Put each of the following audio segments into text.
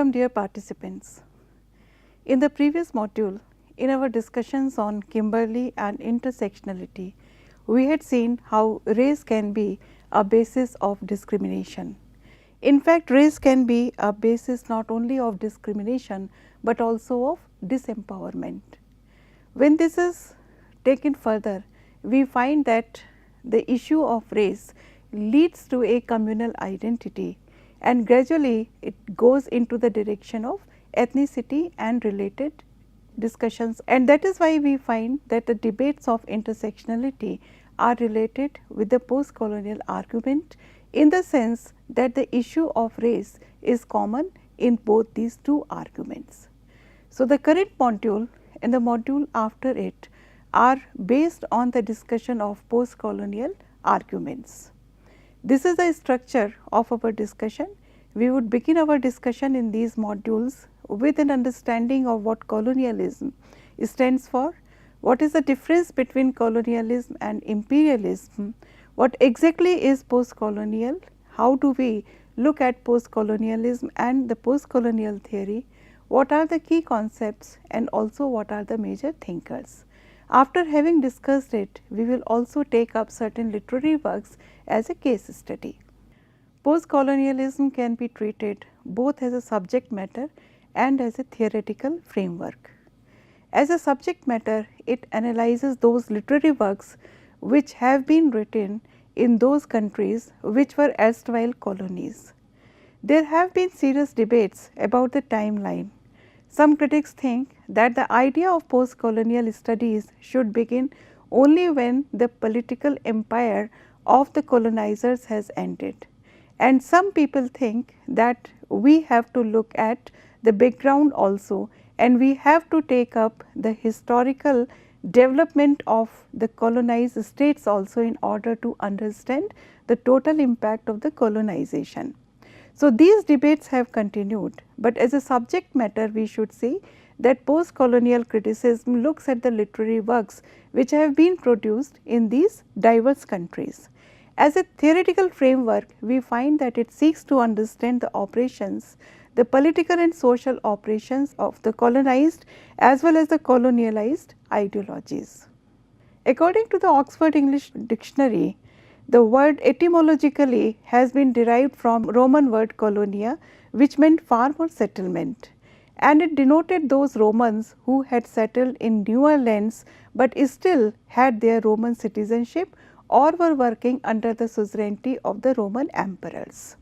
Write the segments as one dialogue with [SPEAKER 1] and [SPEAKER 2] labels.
[SPEAKER 1] Welcome dear participants. In the previous module, in our discussions on Kimberley and intersectionality, we had seen how race can be a basis of discrimination. In fact, race can be a basis not only of discrimination, but also of disempowerment. When this is taken further, we find that the issue of race leads to a communal identity, and gradually it goes into the direction of ethnicity and related discussions, and that is why we find that the debates of intersectionality are related with the post colonial argument, in the sense that the issue of race is common in both these two arguments. So, the current module and the module after it are based on the discussion of post colonial arguments. This is the structure of our discussion. We would begin our discussion in these modules with an understanding of what colonialism stands for, what is the difference between colonialism and imperialism, what exactly is post colonial, how do we look at post colonialism and the post colonial theory, what are the key concepts, and also what are the major thinkers. After having discussed it, we will also take up certain literary works as a case study. Post-colonialism can be treated both as a subject matter and as a theoretical framework. As a subject matter, it analyzes those literary works which have been written in those countries which were erstwhile colonies. There have been serious debates about the timeline. Some critics think that the idea of post-colonial studies should begin only when the political empire of the colonizers has ended, and some people think that we have to look at the background also, and we have to take up the historical development of the colonized states also in order to understand the total impact of the colonization. So, these debates have continued, but as a subject matter we should see that post colonial criticism looks at the literary works which have been produced in these diverse countries. As a theoretical framework, we find that it seeks to understand the operations, the political and social operations of the colonized as well as the colonialized ideologies. According to the Oxford English Dictionary, the word etymologically has been derived from Roman word colonia, which meant farm or settlement, and it denoted those Romans who had settled in newer lands, but still had their Roman citizenship or were working under the suzerainty of the Roman emperors.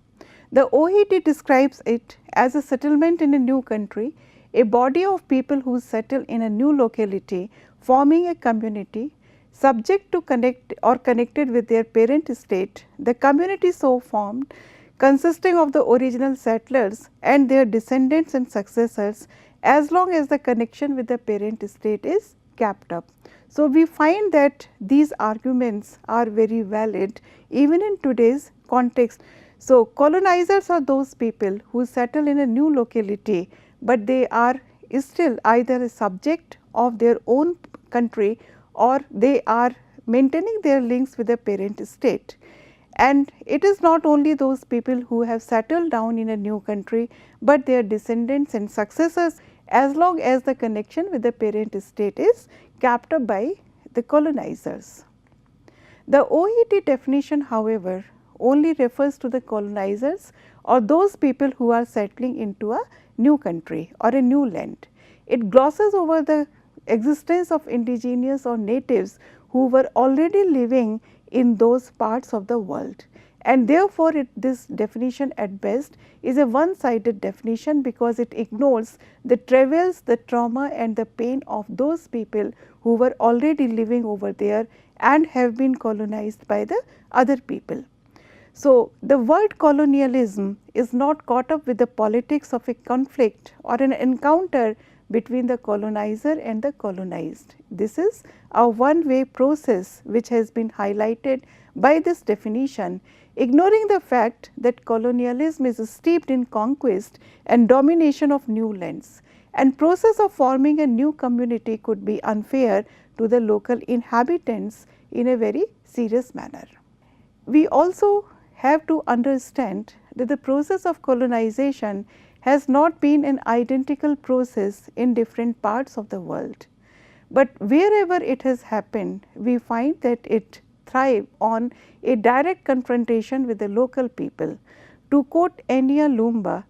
[SPEAKER 1] The OED describes it as a settlement in a new country, a body of people who settle in a new locality, forming a community subject to connect or connected with their parent state. The community so formed, consisting of the original settlers and their descendants and successors, as long as the connection with the parent state is kept up. So, we find that these arguments are very valid even in today's context. So, colonizers are those people who settle in a new locality, but they are still either a subject of their own country or they are maintaining their links with the parent state. And it is not only those people who have settled down in a new country, but their descendants and successors, as long as the connection with the parent state is kept up by the colonizers. The OED definition, however, only refers to the colonizers or those people who are settling into a new country or a new land. It glosses over the existence of indigenous or natives who were already living in those parts of the world, and therefore, this definition at best is a one-sided definition, because it ignores the travails, the trauma and the pain of those people who were already living over there and have been colonized by the other people. So, the word colonialism is not caught up with the politics of a conflict or an encounter between the colonizer and the colonized. This is a one-way process which has been highlighted by this definition, ignoring the fact that colonialism is steeped in conquest and domination of new lands, and process of forming a new community could be unfair to the local inhabitants in a very serious manner. We also have to understand that the process of colonization has not been an identical process in different parts of the world, but wherever it has happened, we find that it thrived on a direct confrontation with the local people. To quote Enya Lumba,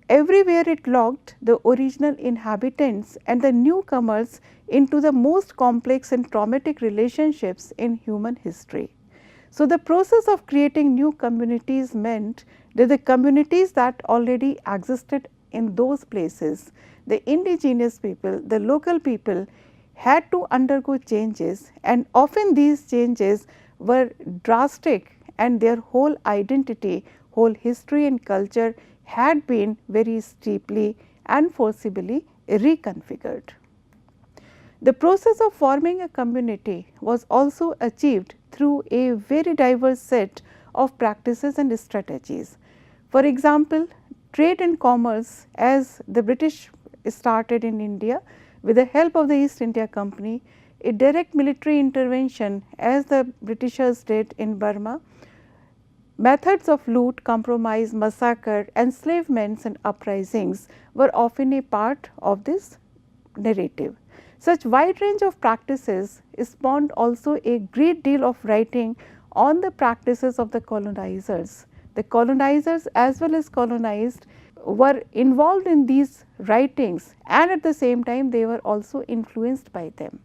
[SPEAKER 1] everywhere it locked the original inhabitants and the newcomers into the most complex and traumatic relationships in human history. So, the process of creating new communities meant that the communities that already existed in those places, the indigenous people, the local people had to undergo changes, and often these changes were drastic and their whole identity, whole history and culture had been very steeply and forcibly reconfigured. The process of forming a community was also achieved through a very diverse set of practices and strategies. For example, trade and commerce, as the British started in India with the help of the East India Company, a direct military intervention as the Britishers did in Burma, methods of loot, compromise, massacre, enslavements and uprisings were often a part of this narrative. Such wide range of practices spawned also a great deal of writing on the practices of the colonizers. The colonizers as well as colonized were involved in these writings, and at the same time they were also influenced by them.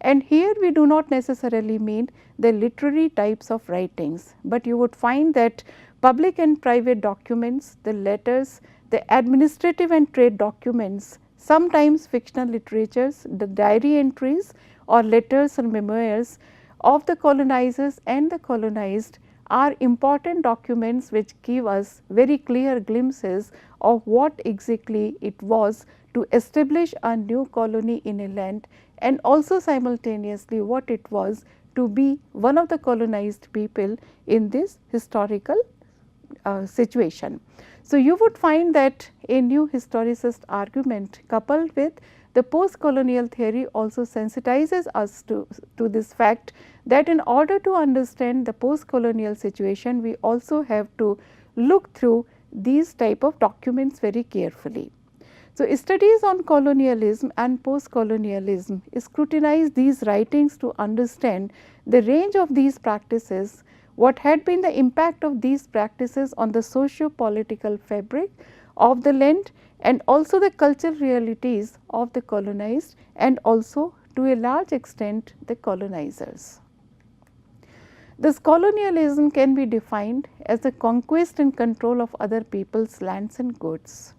[SPEAKER 1] And here we do not necessarily mean the literary types of writings, but you would find that public and private documents, the letters, the administrative and trade documents, sometimes fictional literatures, the diary entries or letters or memoirs of the colonizers and the colonized are important documents which give us very clear glimpses of what exactly it was to establish a new colony in a land, and also simultaneously what it was to be one of the colonized people in this historical situation. So, you would find that a new historicist argument coupled with the post colonial theory also sensitizes us to this fact that in order to understand the post colonial situation, we also have to look through these type of documents very carefully. So, studies on colonialism and post colonialism scrutinize these writings to understand the range of these practices, what had been the impact of these practices on the socio-political fabric of the land, and also the cultural realities of the colonized, and also to a large extent the colonizers. This colonialism can be defined as the conquest and control of other people's lands and goods.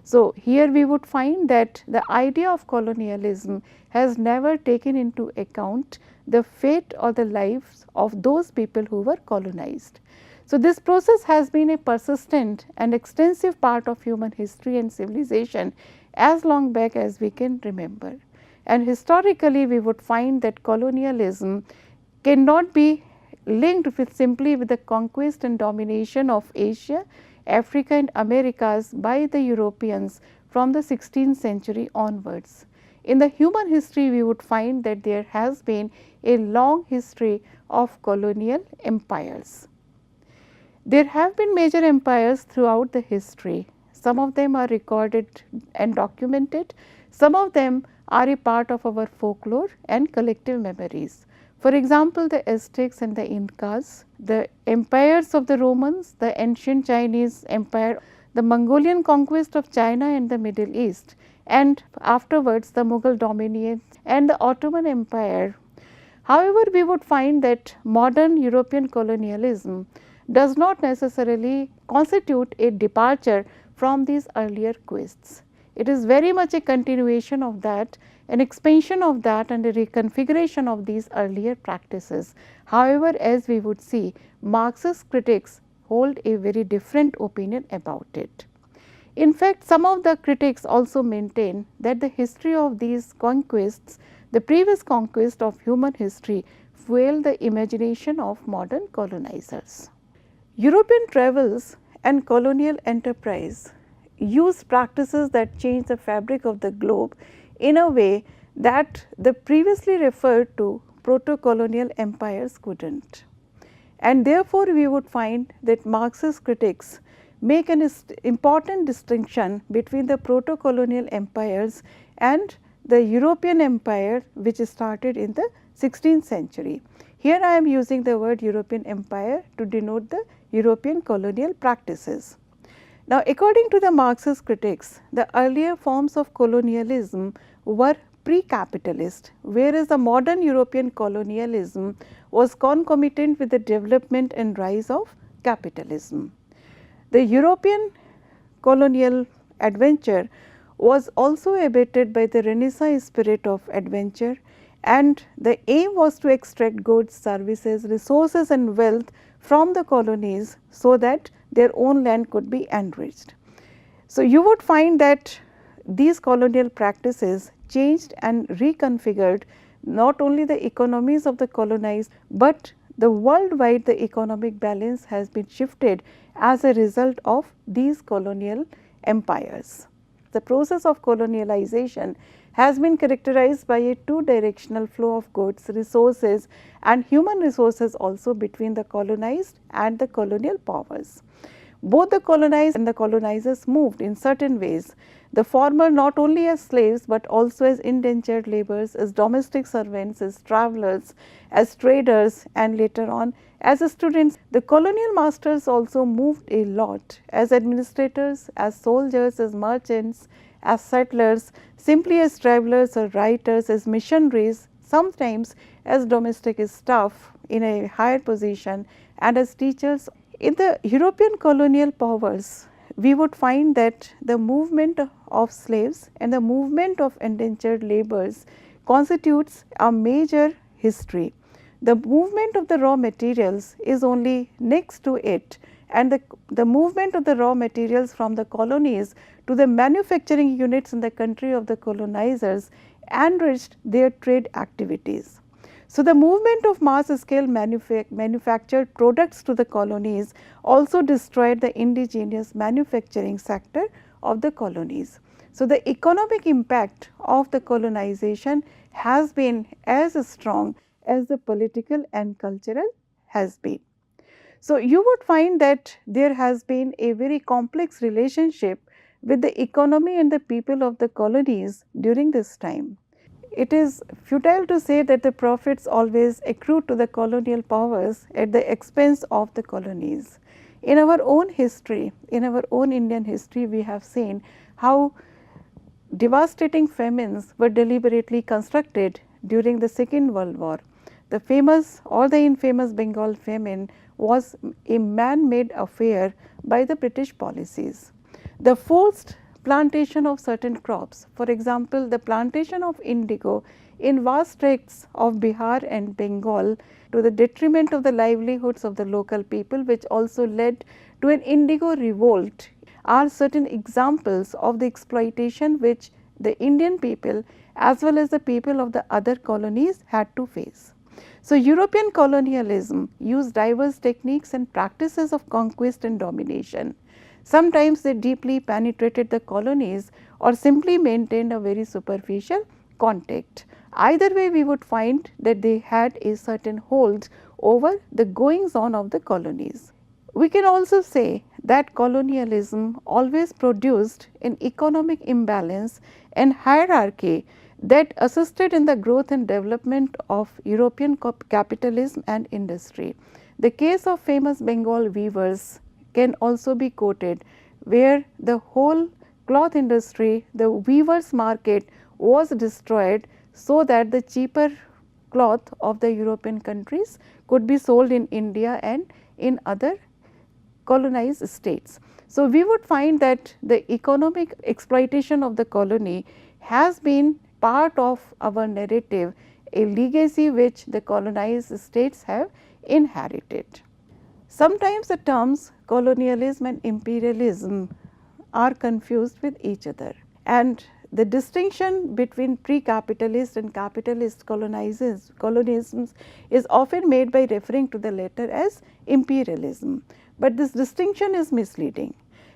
[SPEAKER 1] So, here we would find that the idea of colonialism has never taken into account the fate or the lives of those people who were colonized. So, this process has been a persistent and extensive part of human history and civilization as long back as we can remember. And historically we would find that colonialism cannot be linked with simply with the conquest and domination of Asia, Africa and Americas by the Europeans from the 16th century onwards. In the human history, we would find that there has been a long history of colonial empires. There have been major empires throughout the history. Some of them are recorded and documented, some of them are a part of our folklore and collective memories. For example, the Aztecs and the Incas, the empires of the Romans, the ancient Chinese empire, the Mongolian conquest of China and the Middle East, and afterwards the Mughal dominion and the Ottoman Empire. However, we would find that modern European colonialism does not necessarily constitute a departure from these earlier quests. It is very much a continuation of that, an expansion of that and a reconfiguration of these earlier practices. However, as we would see, Marxist critics hold a very different opinion about it. In fact, some of the critics also maintain that the history of these conquests, the previous conquest of human history, fueled the imagination of modern colonizers. European travels and colonial enterprise used practices that changed the fabric of the globe in a way that the previously referred to proto-colonial empires could not. And therefore, we would find that Marxist critics make an important distinction between the proto-colonial empires and the European empire which started in the 16th century. Here I am using the word European empire to denote the European colonial practices. Now, according to the Marxist critics, the earlier forms of colonialism were pre-capitalist, whereas the modern European colonialism was concomitant with the development and rise of capitalism. The European colonial adventure was also abetted by the Renaissance spirit of adventure, and the aim was to extract goods, services, resources and wealth from the colonies so that their own land could be enriched. So, you would find that these colonial practices changed and reconfigured not only the economies of the colonized, but the worldwide the economic balance has been shifted as a result of these colonial empires. The process of colonialization has been characterized by a two-directional flow of goods, resources and human resources also between the colonized and the colonial powers. Both the colonized and the colonizers moved in certain ways, the former not only as slaves, but also as indentured laborers, as domestic servants, as travelers, as traders and later on as students. The colonial masters also moved a lot as administrators, as soldiers, as merchants, as settlers, simply as travelers or writers, as missionaries, sometimes as domestic staff in a higher position and as teachers. In the European colonial powers, we would find that the movement of slaves and the movement of indentured laborers constitutes a major history. The movement of the raw materials is only next to it, and the movement of the raw materials from the colonies to the manufacturing units in the country of the colonizers enriched their trade activities. So, the movement of mass scale manufactured products to the colonies also destroyed the indigenous manufacturing sector of the colonies. So, the economic impact of the colonization has been as strong as the political and cultural has been. So, you would find that there has been a very complex relationship with the economy and the people of the colonies during this time. It is futile to say that the profits always accrue to the colonial powers at the expense of the colonies. In our own history, in our own Indian history, we have seen how devastating famines were deliberately constructed during the Second World War. The famous or the infamous Bengal famine was a man-made affair by the British policies. The forced plantation of certain crops, for example, the plantation of indigo in vast tracts of Bihar and Bengal to the detriment of the livelihoods of the local people, which also led to an indigo revolt, are certain examples of the exploitation which the Indian people as well as the people of the other colonies had to face. So, European colonialism used diverse techniques and practices of conquest and domination. Sometimes they deeply penetrated the colonies or simply maintained a very superficial contact. Either way, we would find that they had a certain hold over the goings on of the colonies. We can also say that colonialism always produced an economic imbalance and hierarchy that assisted in the growth and development of European capitalism and industry. The case of famous Bengal weavers can also be quoted, where the whole cloth industry, the weavers market was destroyed so that the cheaper cloth of the European countries could be sold in India and in other colonized states. So, we would find that the economic exploitation of the colony has been part of our narrative, a legacy which the colonized states have inherited. Sometimes the terms colonialism and imperialism are confused with each other, and the distinction between pre-capitalist and capitalist colonialisms is often made by referring to the latter as imperialism, but this distinction is misleading.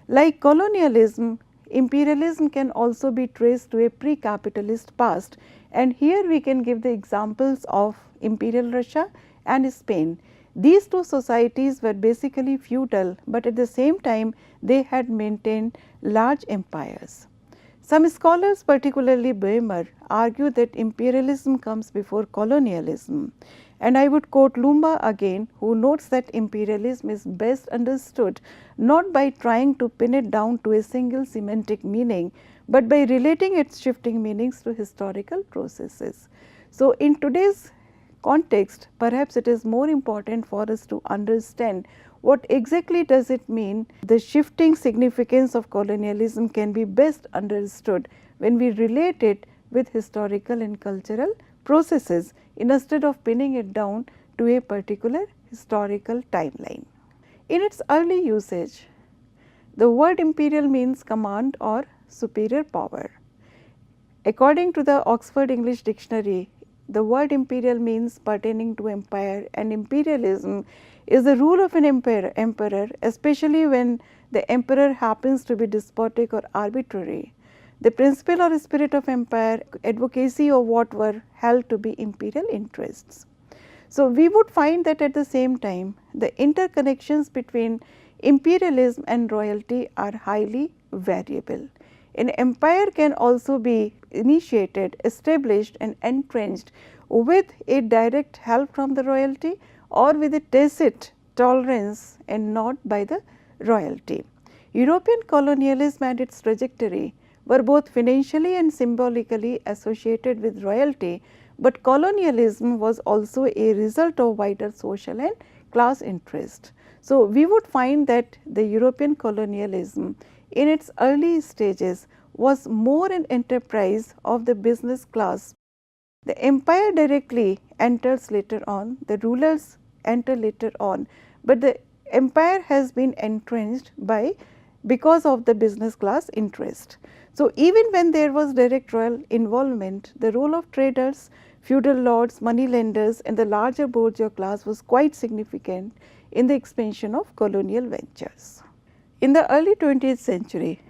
[SPEAKER 1] Like colonialism, imperialism can also be traced to a pre-capitalist past, and here we can give the examples of Imperial Russia and Spain. These two societies were basically feudal, but at the same time they had maintained large empires. Some scholars, particularly Boehmer, argue that imperialism comes before colonialism, and I would quote Lumba again, who notes that imperialism is best understood not by trying to pin it down to a single semantic meaning, but by relating its shifting meanings to historical processes. So, in today's context, perhaps it is more important for us to understand what exactly does it mean. The shifting significance of colonialism can be best understood when we relate it with historical and cultural processes instead of pinning it down to a particular historical timeline. In its early usage, the word imperial means command or superior power. According to the Oxford English Dictionary, the word imperial means pertaining to empire, and imperialism is the rule of an emperor, especially when the emperor happens to be despotic or arbitrary. The principle or spirit of empire, advocacy of what were held to be imperial interests. So, we would find that at the same time the interconnections between imperialism and royalty are highly variable. An empire can also be initiated, established and entrenched with a direct help from the royalty or with a tacit tolerance and not by the royalty. European colonialism and its trajectory were both financially and symbolically associated with royalty, but colonialism was also a result of wider social and class interest. So, we would find that the European colonialism in its early stages was more an enterprise of the business class. The empire directly enters later on, the rulers enter later on, but the empire has been entrenched because of the business class interest. So, even when there was direct royal involvement, the role of traders, feudal lords, money lenders and the larger bourgeois class was quite significant in the expansion of colonial ventures. In the early 20th century,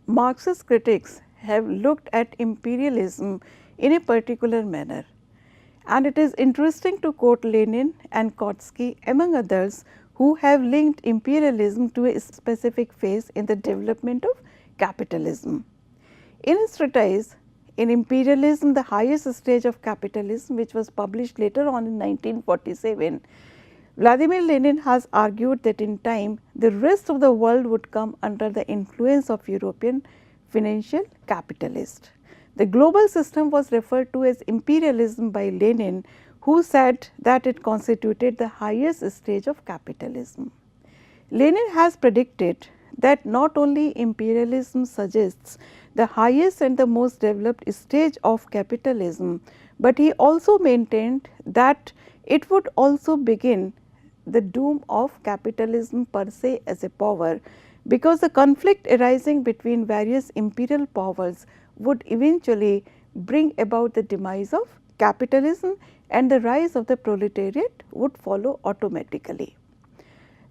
[SPEAKER 1] Marxist critics have looked at imperialism in a particular manner, and it is interesting to quote Lenin and Kautsky among others, who have linked imperialism to a specific phase in the development of capitalism. In his treatise, In Imperialism, the Highest Stage of Capitalism, which was published later on in 1947, Vladimir Lenin has argued that in time the rest of the world would come under the influence of European financial capitalists. The global system was referred to as imperialism by Lenin, who said that it constituted the highest stage of capitalism. Lenin has predicted that not only imperialism suggests the highest and the most developed stage of capitalism, but he also maintained that it would also begin the doom of capitalism per se as a power, because the conflict arising between various imperial powers would eventually bring about the demise of capitalism, and the rise of the proletariat would follow automatically.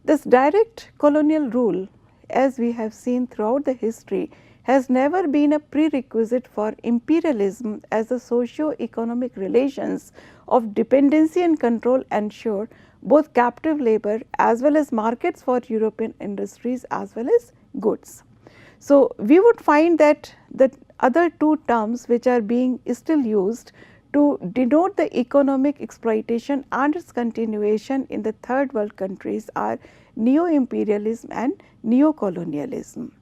[SPEAKER 1] This direct colonial rule, as we have seen throughout the history, has never been a prerequisite for imperialism, as the socio-economic relations of dependency and control ensure both captive labor as well as markets for European industries as well as goods. So, we would find that the other two terms which are being still used to denote the economic exploitation and its continuation in the third world countries are neo-imperialism and neo-colonialism.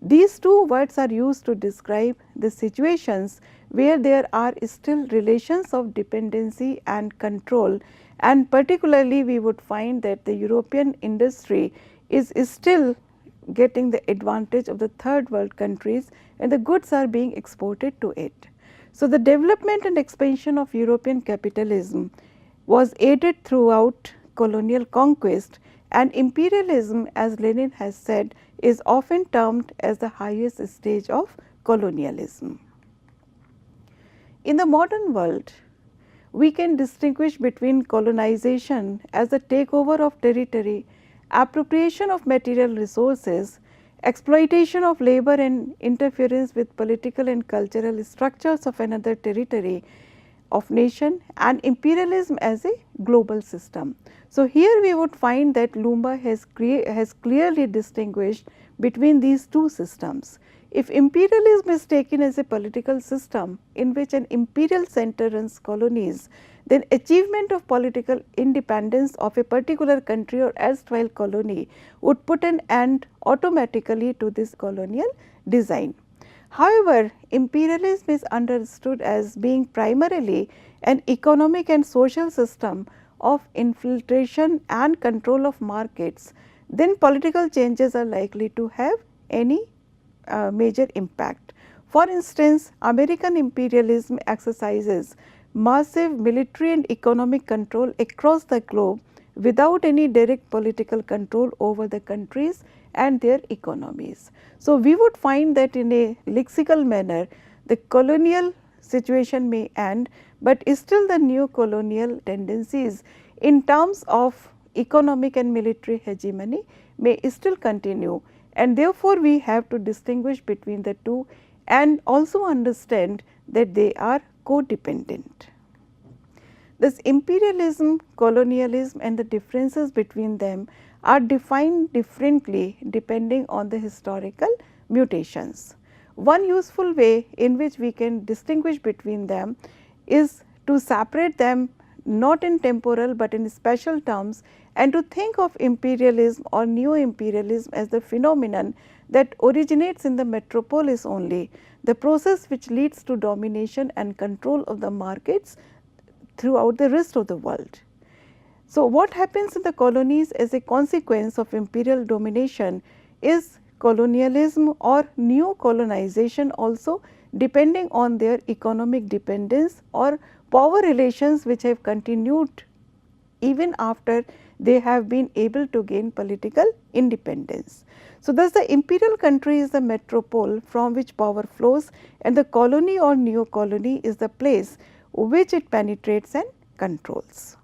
[SPEAKER 1] These two words are used to describe the situations where there are still relations of dependency and control, and particularly we would find that the European industry is still getting the advantage of the third world countries and the goods are being exported to it. So, the development and expansion of European capitalism was aided throughout colonial conquest, and imperialism, as Lenin has said, is often termed as the highest stage of colonialism. In the modern world, we can distinguish between colonization as the takeover of territory, appropriation of material resources, exploitation of labor and interference with political and cultural structures of another territory of nation, and imperialism as a global system. So, here we would find that Lumba has clearly distinguished between these two systems. If imperialism is taken as a political system in which an imperial center runs colonies, then achievement of political independence of a particular country or erstwhile colony would put an end automatically to this colonial design. However, imperialism is understood as being primarily an economic and social system of infiltration and control of markets, then political changes are likely to have any major impact. For instance, American imperialism exercises massive military and economic control across the globe without any direct political control over the countries and their economies. So, we would find that in a lexical manner the colonial situation may end, but still the new colonial tendencies in terms of economic and military hegemony may still continue, and therefore, we have to distinguish between the two and also understand that they are codependent. This imperialism, colonialism and the differences between them are defined differently depending on the historical mutations. One useful way in which we can distinguish between them is to separate them not in temporal, but in spatial terms, and to think of imperialism or neo-imperialism as the phenomenon that originates in the metropolis only, the process which leads to domination and control of the markets throughout the rest of the world. So, what happens in the colonies as a consequence of imperial domination is colonialism or neo-colonization also, depending on their economic dependence or power relations which have continued even after they have been able to gain political independence. So, thus the imperial country is the metropole from which power flows, and the colony or neo-colony is the place which it penetrates and controls.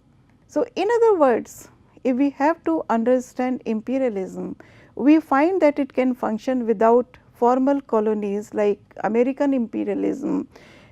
[SPEAKER 1] So, in other words, if we have to understand imperialism, we find that it can function without formal colonies like American imperialism,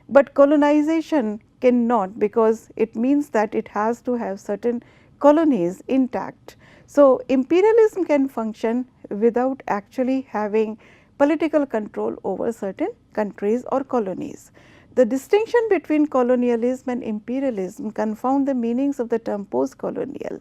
[SPEAKER 1] but colonization cannot, because it means that it has to have certain colonies intact. So, imperialism can function without actually having political control over certain countries or colonies. The distinction between colonialism and imperialism confound the meanings of the term post-colonial.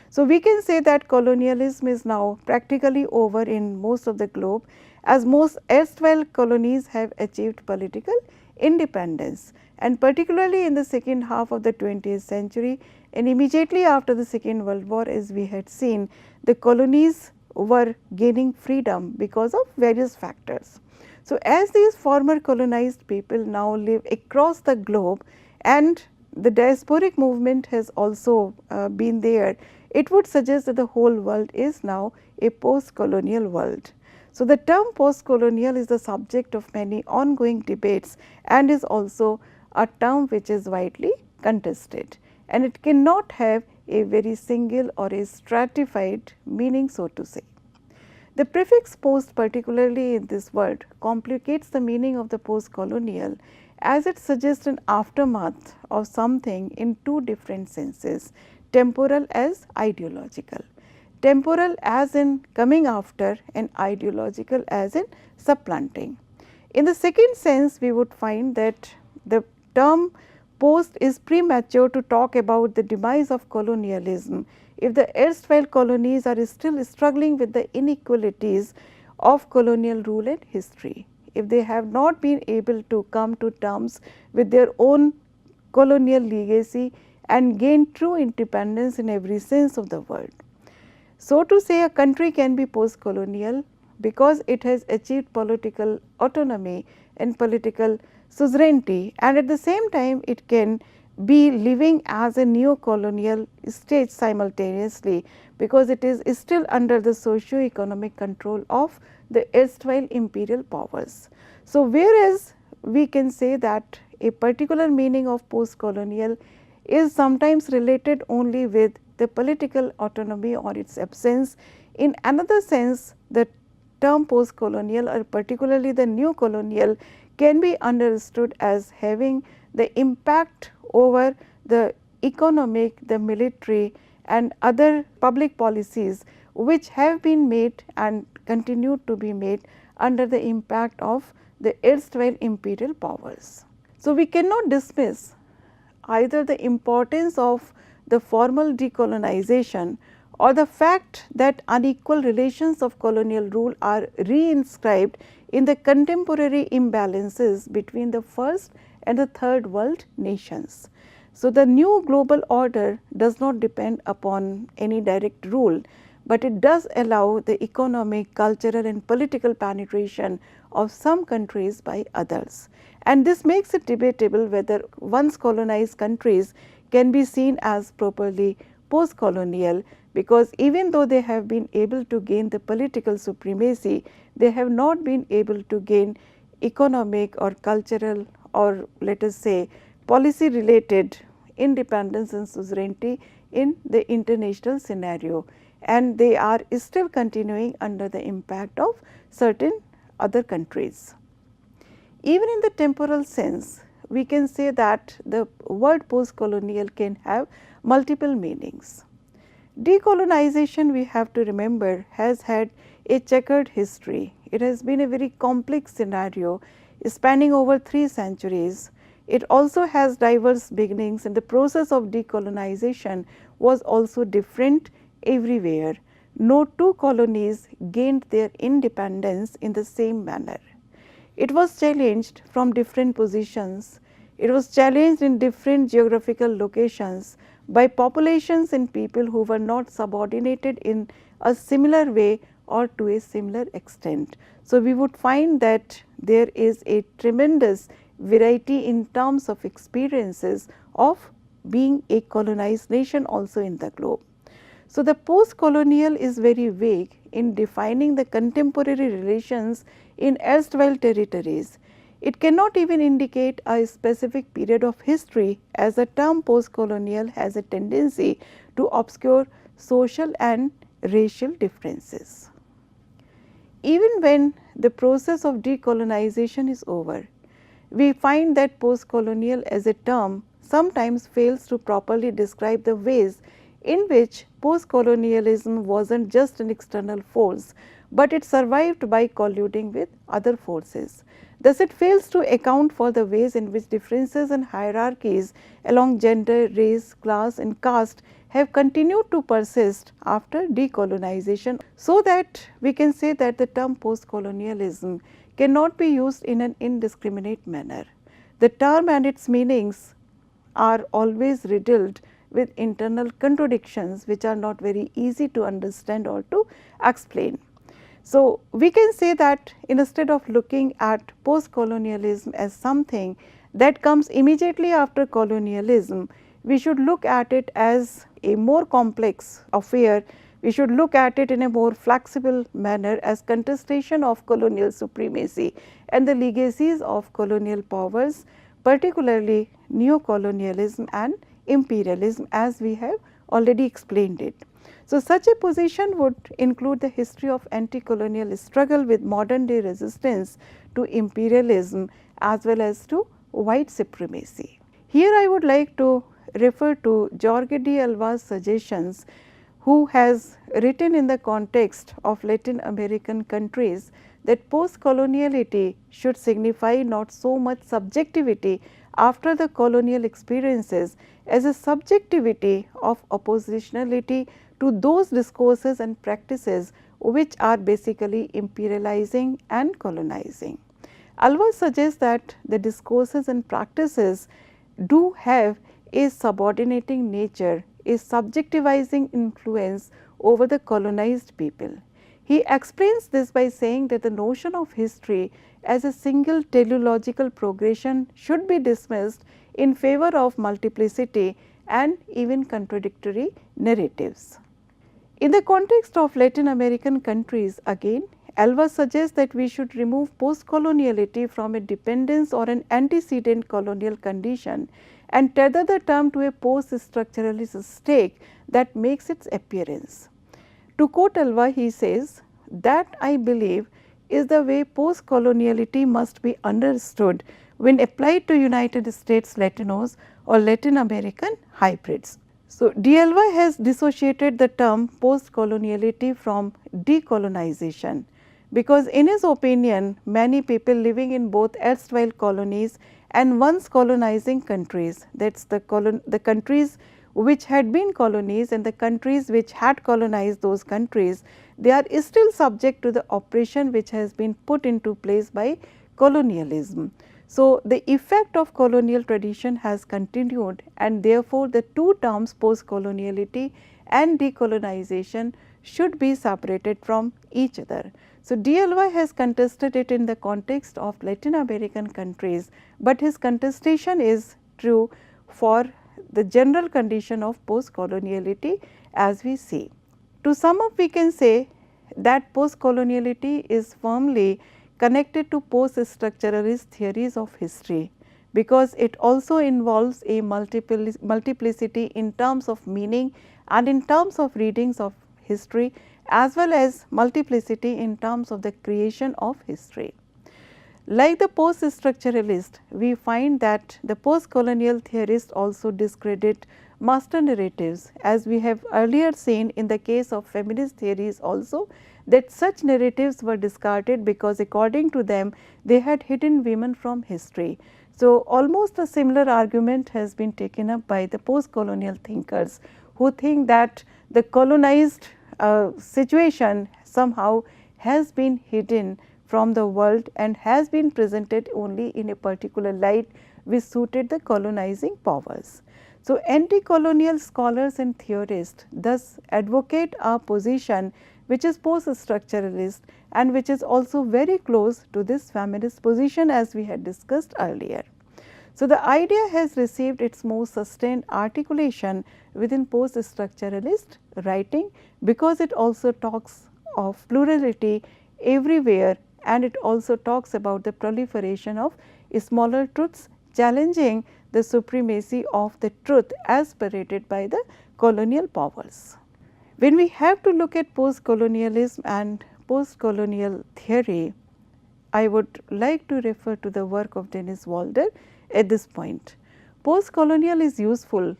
[SPEAKER 1] So, we can say that colonialism is now practically over in most of the globe, as most erstwhile colonies have achieved political independence, and particularly in the second half of the 20th century and immediately after the Second World War, as we had seen, the colonies were gaining freedom because of various factors. So, as these former colonized people now live across the globe and the diasporic movement has also been there, it would suggest that the whole world is now a post-colonial world. So, the term post-colonial is the subject of many ongoing debates and is also a term which is widely contested, and it cannot have a very single or a stratified meaning, so to say. The prefix post, particularly in this word, complicates the meaning of the post-colonial, as it suggests an aftermath of something in two different senses, temporal as ideological. Temporal as in coming after and ideological as in supplanting. In the second sense, we would find that the term post is premature to talk about the demise of colonialism if the erstwhile colonies are still struggling with the inequalities of colonial rule and history, if they have not been able to come to terms with their own colonial legacy and gain true independence in every sense of the word. So, to say a country can be post-colonial because it has achieved political autonomy and political suzerainty, and at the same time it can be living as a neo-colonial stage simultaneously, because it is still under the socio-economic control of the erstwhile imperial powers. So, whereas we can say that a particular meaning of post-colonial is sometimes related only with the political autonomy or its absence, in another sense the term post-colonial or particularly the neo-colonial can be understood as having the impact over the economic, the military and other public policies which have been made and continue to be made under the impact of the erstwhile imperial powers. So, we cannot dismiss either the importance of the formal decolonization or the fact that unequal relations of colonial rule are reinscribed in the contemporary imbalances between the first and the third world nations. So, the new global order does not depend upon any direct rule, but it does allow the economic, cultural and political penetration of some countries by others. And this makes it debatable whether once colonized countries can be seen as properly post-colonial, because even though they have been able to gain the political supremacy, they have not been able to gain economic or cultural or let us say policy related independence and sovereignty in the international scenario, and they are still continuing under the impact of certain other countries. Even in the temporal sense, we can say that the word post-colonial can have multiple meanings. Decolonization, we have to remember, has had a checkered history. It has been a very complex scenario spanning over 3 centuries. It also has diverse beginnings, and the process of decolonization was also different everywhere. No two colonies gained their independence in the same manner. It was challenged from different positions. It was challenged in different geographical locations by populations and people who were not subordinated in a similar way or to a similar extent. So, we would find that there is a tremendous variety in terms of experiences of being a colonized nation also in the globe. So, the post-colonial is very vague in defining the contemporary relations in erstwhile territories. It cannot even indicate a specific period of history, as the term post-colonial has a tendency to obscure social and racial differences. Even when the process of decolonization is over, we find that post-colonial as a term sometimes fails to properly describe the ways in which post-colonialism was not just an external force, but it survived by colluding with other forces. Thus, it fails to account for the ways in which differences and hierarchies along gender, race, class and caste have continued to persist after decolonization, so that we can say that the term post-colonialism cannot be used in an indiscriminate manner. The term and its meanings are always riddled with internal contradictions which are not very easy to understand or to explain. So, we can say that instead of looking at post-colonialism as something that comes immediately after colonialism, we should look at it as a more complex affair. We should look at it in a more flexible manner as contestation of colonial supremacy and the legacies of colonial powers, particularly neo-colonialism and imperialism, as we have already explained it. So, such a position would include the history of anti-colonial struggle with modern day resistance to imperialism as well as to white supremacy. Here I would like to refer to Jorge de Alva's suggestions, who has written in the context of Latin American countries that post-coloniality should signify not so much subjectivity after the colonial experiences as a subjectivity of oppositionality to those discourses and practices which are basically imperializing and colonizing. Alva suggests that the discourses and practices do have a subordinating nature, a subjectivizing influence over the colonized people. He explains this by saying that the notion of history as a single teleological progression should be dismissed in favor of multiplicity and even contradictory narratives. In the context of Latin American countries, again, Alva suggests that we should remove post-coloniality from a dependence or an antecedent colonial condition and tether the term to a post-structuralist stake that makes its appearance. To quote Alva, he says, "That I believe is the way post-coloniality must be understood when applied to United States Latinos or Latin American hybrids. So, DLY has dissociated the term post-coloniality from decolonization, because in his opinion many people living in both erstwhile colonies and once colonizing countries, that is the countries which had been colonies and the countries which had colonized those countries, they are still subject to the oppression which has been put into place by colonialism. So, the effect of colonial tradition has continued, and therefore, the two terms post coloniality and decolonization should be separated from each other. So, DLY has contested it in the context of Latin American countries, but his contestation is true for the general condition of post coloniality as we see. To sum up, we can say that post coloniality is firmly connected to post structuralist theories of history, because it also involves a multiplicity in terms of meaning and in terms of readings of history, as well as multiplicity in terms of the creation of history. Like the post structuralist, we find that the post colonial theorists also discredit master narratives, as we have earlier seen in the case of feminist theories also, that such narratives were discarded because according to them they had hidden women from history. So, almost a similar argument has been taken up by the post colonial thinkers, who think that the colonized situation somehow has been hidden from the world and has been presented only in a particular light which suited the colonizing powers. So, anti-colonial scholars and theorists thus advocate a position which is post-structuralist and which is also very close to this feminist position as we had discussed earlier. So, the idea has received its most sustained articulation within post-structuralist writing, because it also talks of plurality everywhere, and it also talks about the proliferation of smaller truths challenging the supremacy of the truth as paraded by the colonial powers. When we have to look at post-colonialism and post-colonial theory, I would like to refer to the work of Dennis Walder at this point. Post-colonial is useful,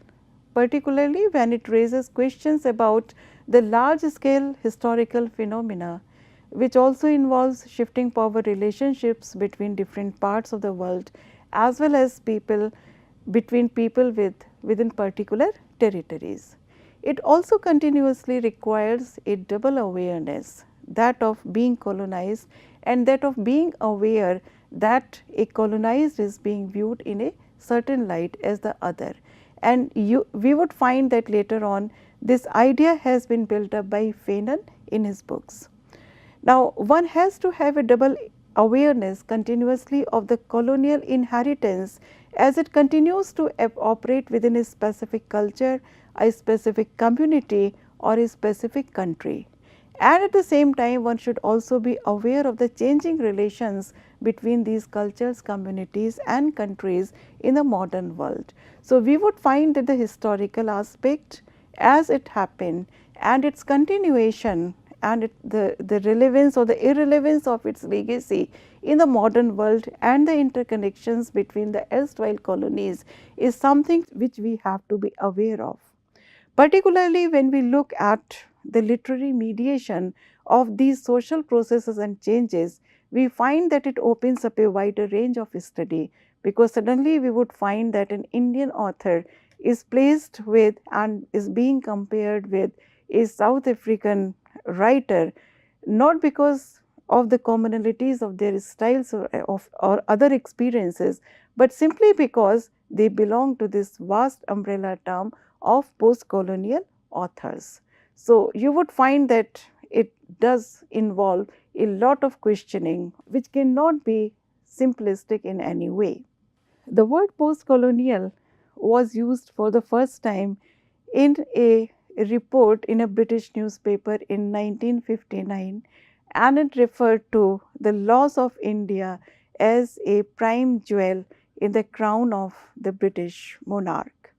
[SPEAKER 1] particularly when it raises questions about the large scale historical phenomena, which also involves shifting power relationships between different parts of the world, as well as between people within particular territories. It also continuously requires a double awareness, that of being colonized and that of being aware that a colonized is being viewed in a certain light as the other. And we would find that later on this idea has been built up by Fanon in his books. Now, one has to have a double awareness continuously of the colonial inheritance as it continues to operate within a specific culture, a specific community or a specific country. And at the same time, one should also be aware of the changing relations between these cultures, communities and countries in the modern world. So, we would find that the historical aspect as it happened and its continuation and the relevance or the irrelevance of its legacy in the modern world and the interconnections between the erstwhile colonies is something which we have to be aware of. Particularly when we look at the literary mediation of these social processes and changes, we find that it opens up a wider range of study, because suddenly we would find that an Indian author is placed with and is being compared with a South African writer, not because of the commonalities of their styles or other experiences, but simply because they belong to this vast umbrella term of post-colonial authors. So, you would find that it does involve a lot of questioning which cannot be simplistic in any way. The word post-colonial was used for the first time in a report in a British newspaper in 1959, and it referred to the loss of India as a prime jewel in the crown of the British monarch.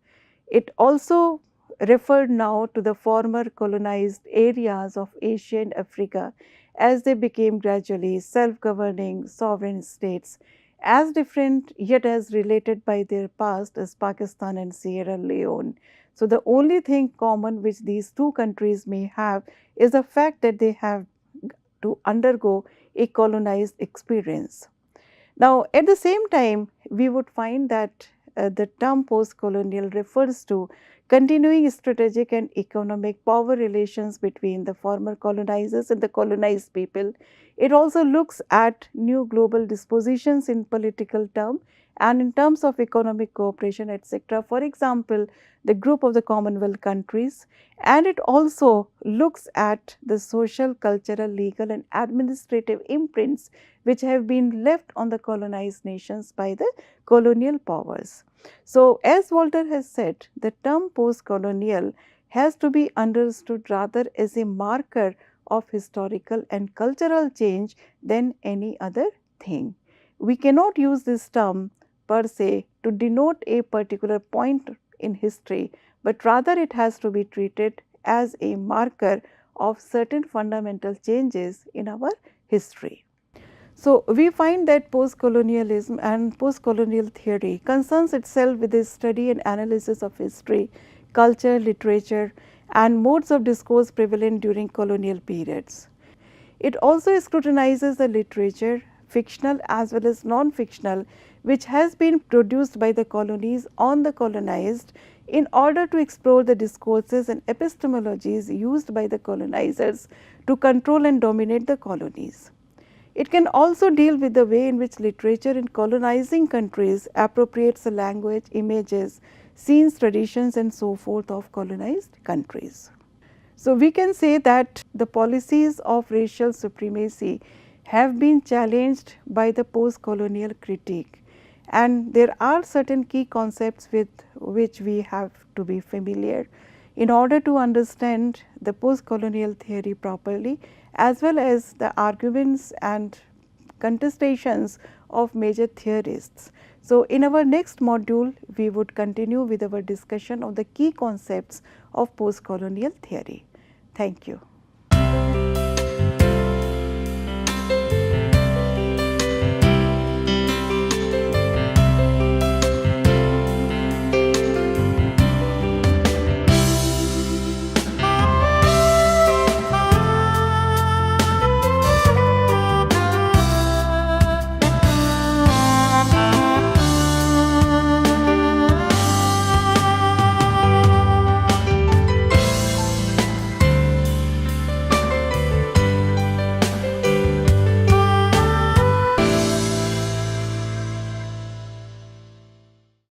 [SPEAKER 1] It also referred now to the former colonized areas of Asia and Africa as they became gradually self-governing sovereign states, as different yet as related by their past as Pakistan and Sierra Leone. So, the only thing common which these two countries may have is the fact that they have to undergo a colonized experience. Now, at the same time, we would find that the term post-colonial refers to continuing strategic and economic power relations between the former colonizers and the colonized people. It also looks at new global dispositions in political term and in terms of economic cooperation, etc. For example, the group of the Commonwealth countries, and it also looks at the social, cultural, legal and administrative imprints which have been left on the colonized nations by the colonial powers. So, as Walter has said, the term post-colonial has to be understood rather as a marker of historical and cultural change than any other thing. We cannot use this term per se to denote a particular point in history, but rather it has to be treated as a marker of certain fundamental changes in our history. So, we find that post-colonialism and post-colonial theory concerns itself with the study and analysis of history, culture, literature and modes of discourse prevalent during colonial periods. It also scrutinizes the literature, fictional as well as non-fictional, which has been produced by the colonies on the colonized in order to explore the discourses and epistemologies used by the colonizers to control and dominate the colonies. It can also deal with the way in which literature in colonizing countries appropriates the language, images, scenes, traditions and so forth of colonized countries. So, we can say that the policies of racial supremacy have been challenged by the post-colonial critique, and there are certain key concepts with which we have to be familiar in order to understand the post-colonial theory properly, as well as the arguments and contestations of major theorists. So, in our next module, we would continue with our discussion of the key concepts of post-colonial theory. Thank you.